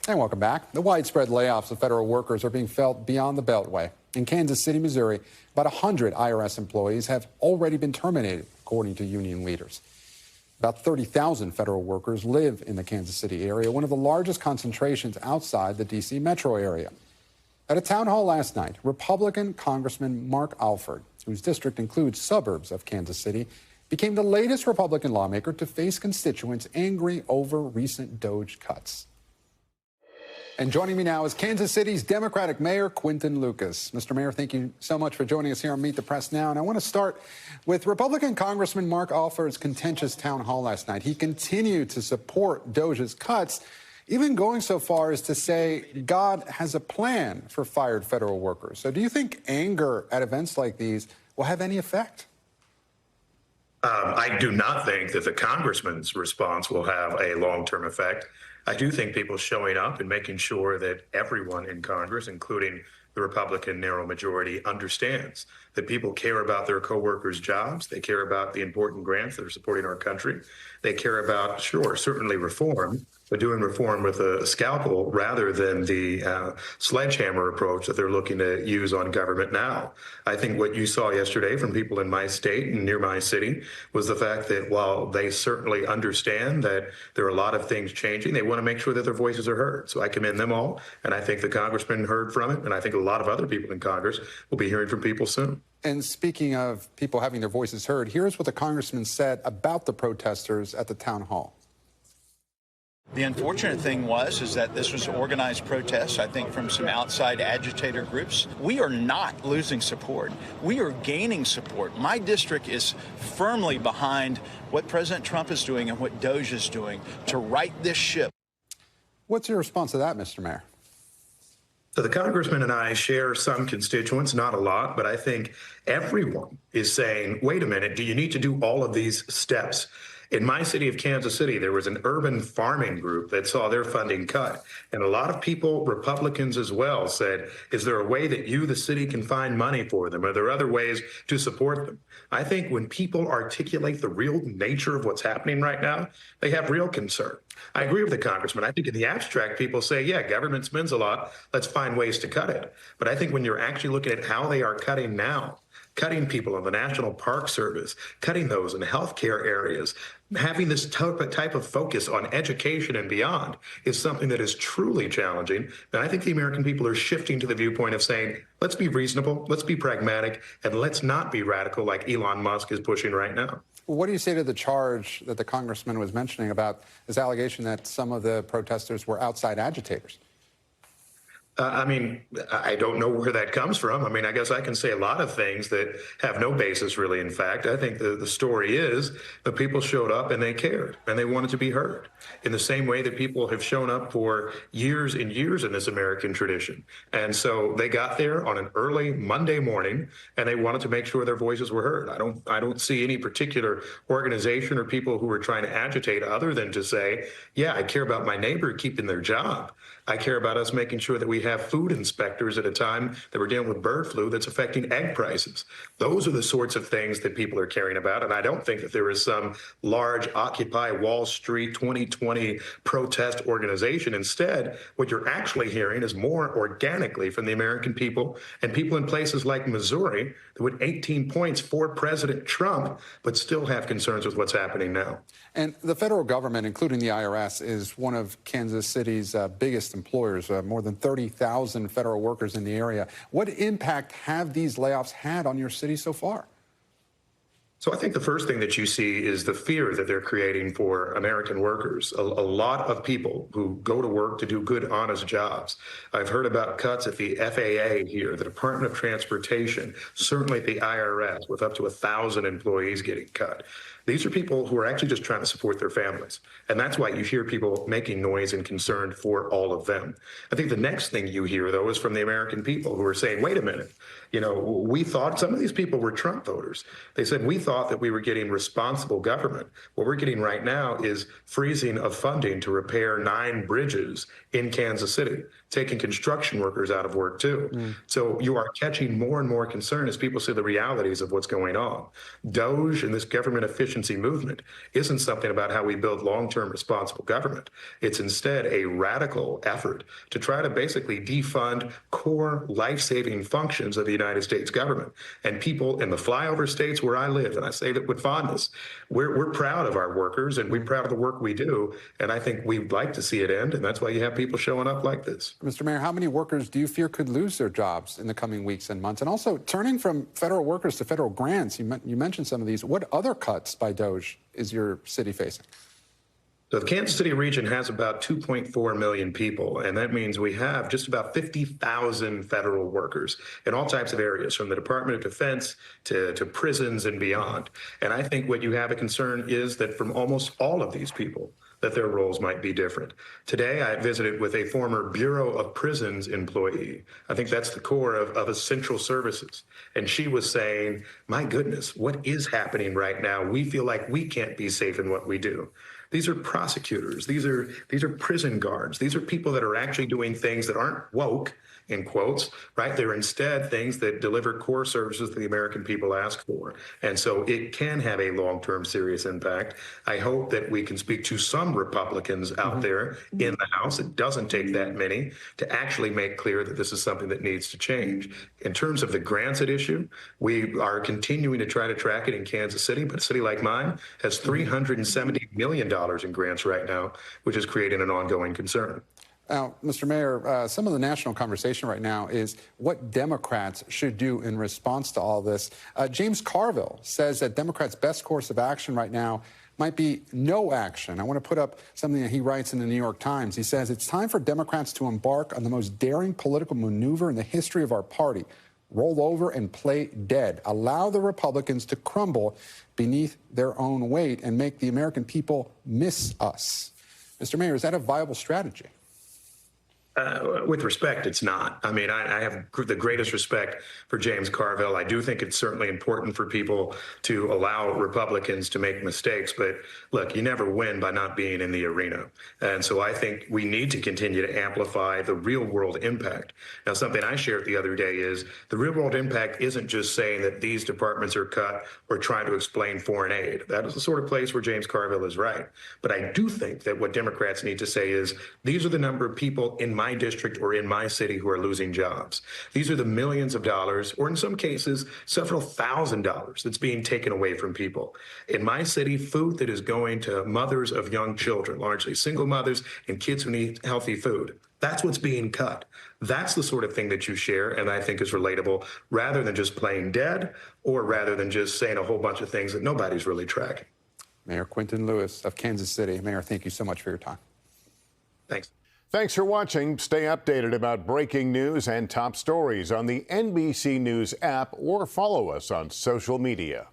And welcome back. The widespread layoffs of federal workers are being felt beyond the Beltway. In Kansas City, Missouri, about 100 IRS employees have already been terminated, according to union leaders. About 30,000 federal workers live in the Kansas City area, one of the largest concentrations outside the D.C. metro area. At a town hall last night, Republican Congressman Mark Alford, whose district includes suburbs of Kansas City, became the latest Republican lawmaker to face constituents angry over recent DOGE cuts. And joining me now is Kansas City's Democratic Mayor Quinton Lucas. Mr. Mayor, thank you so much for joining us here on Meet the Press Now. And I want to start with Republican Congressman Mark Alford's contentious town hall last night. He continued to support DOGE's cuts, even going so far as to say God has a plan for fired federal workers. So do you think anger at events like these will have any effect? I do not think that the congressman's response will have a long-term effect. I do think people showing up and making sure that everyone in Congress, including the Republican narrow majority, understands that people care about their coworkers' jobs. They care about the important grants that are supporting our country. They care about, sure, certainly reform, but doing reform with a scalpel rather than the sledgehammer approach that they're looking to use on government now. I think what you saw yesterday from people in my state and near my city was the fact that while they certainly understand that there are a lot of things changing, they want to make sure that their voices are heard. So I commend them all, and I think the congressman heard from it, and I think a lot of other people in Congress will be hearing from people soon. And speaking of people having their voices heard, here's what the congressman said about the protesters at the town hall. The unfortunate thing is that this was organized protest, I think, from some outside agitator groups. We are not losing support. We are gaining support. My district is firmly behind what President Trump is doing and what DOGE is doing to right this ship. What's your response to that, Mr. Mayor? So the congressman and I share some constituents, not a lot, but I think everyone is saying, wait a minute, do you need to do all of these steps? In my city of Kansas City, there was an urban farming group that saw their funding cut. And a lot of people, Republicans as well, said, is there a way that you, the city, can find money for them? Are there other ways to support them? I think when people articulate the real nature of what's happening right now, they have real concern. I agree with the congressman. I think in the abstract, people say, yeah, government spends a lot. Let's find ways to cut it. But I think when you're actually looking at how they are cutting now, cutting people in the National Park Service, cutting those in healthcare areas, having this type of focus on education and beyond is something that is truly challenging. And I think the American people are shifting to the viewpoint of saying, let's be reasonable, let's be pragmatic, and let's not be radical like Elon Musk is pushing right now. What do you say to the charge that the congressman was mentioning about this allegation that some of the protesters were outside agitators? I mean, I don't know where that comes from. I mean, I guess I can say a lot of things that have no basis really. In fact, I think the story is that people showed up and they cared and they wanted to be heard in the same way that people have shown up for years and years in this American tradition. And so they got there on an early Monday morning and they wanted to make sure their voices were heard. I don't see any particular organization or people who are trying to agitate other than to say, yeah, I care about my neighbor keeping their job. I care about us making sure that we have food inspectors at a time that we're dealing with bird flu that's affecting egg prices. Those are the sorts of things that people are caring about. And I don't think that there is some large Occupy Wall Street 2020 protest organization. Instead, what you're actually hearing is more organically from the American people and people in places like Missouri that would 18 points for President Trump, but still have concerns with what's happening now. And the federal government, including the IRS, is one of Kansas City's biggest employers, more than 30,000 federal workers in the area. What impact have these layoffs had on your city so far? So I think the first thing that you see is the fear that they're creating for American workers. A lot of people who go to work to do good, honest jobs. I've heard about cuts at the FAA here, the Department of Transportation, certainly at the IRS, with up to 1,000 employees getting cut. These are people who are actually just trying to support their families. And that's why you hear people making noise and concerned for all of them. I think the next thing you hear, though, is from the American people who are saying, wait a minute, you know, we thought some of these people were Trump voters. They said, we thought that we were getting responsible government. What we're getting right now is freezing of funding to repair 9 bridges in Kansas City, taking construction workers out of work, too. So you are catching more and more concern as people see the realities of what's going on. DOGE and this government official efficiency movement isn't something about how we build long-term responsible government. It's instead a radical effort to try to basically defund core life-saving functions of the United States government. And people in the flyover states where I live, and I say that with fondness, we're proud of our workers and we're proud of the work we do. And I think we'd like to see it end. And that's why you have people showing up like this. Mr. Mayor, how many workers do you fear could lose their jobs in the coming weeks and months? And also, turning from federal workers to federal grants, you mentioned some of these. What other cuts by DOGE is your city facing? So the Kansas City region has about 2.4 million people, and that means we have just about 50,000 federal workers in all types of areas, from the Department of Defense to prisons and beyond. And I think what you have a concern is that from almost all of these people, that their roles might be different. Today, I visited with a former Bureau of Prisons employee. I think that's the core of essential services. And she was saying, my goodness, what is happening right now? We feel like we can't be safe in what we do. These are prosecutors. These are prison guards. These are people that are actually doing things that aren't woke, in quotes, right? They're instead things that deliver core services that the American people ask for. And so it can have a long-term serious impact. I hope that we can speak to some Republicans out there in the House. It doesn't take that many to actually make clear that this is something that needs to change. In terms of the grants at issue, we are continuing to try to track it in Kansas City, but a city like mine has $370 million in grants right now, which is creating an ongoing concern. Now, Mr. Mayor, some of the national conversation right now is what Democrats should do in response to all this. James Carville says that Democrats' best course of action right now might be no action. I want to put up something that he writes in the New York Times. He says, it's time for Democrats to embark on the most daring political maneuver in the history of our party. Roll over and play dead. Allow the Republicans to crumble beneath their own weight and make the American people miss us. Mr. Mayor, is that a viable strategy? With respect, it's not. I mean, I have the greatest respect for James Carville. I do think it's certainly important for people to allow Republicans to make mistakes. But look, you never win by not being in the arena. And so I think we need to continue to amplify the real world impact. Now, something I shared the other day is the real world impact isn't just saying that these departments are cut or trying to explain foreign aid. That is the sort of place where James Carville is right. But I do think that what Democrats need to say is these are the number of people in my district or in my city who are losing jobs. These are the millions of dollars, or in some cases, several $1,000s that's being taken away from people. In my city, food that is going to mothers of young children, largely single mothers and kids who need healthy food. That's what's being cut. That's the sort of thing that you share and I think is relatable, rather than just playing dead or rather than just saying a whole bunch of things that nobody's really tracking. Mayor Quinton Lucas of Kansas City. Mayor, thank you so much for your time. Thanks. Thanks for watching. Stay updated about breaking news and top stories on the NBC News app or follow us on social media.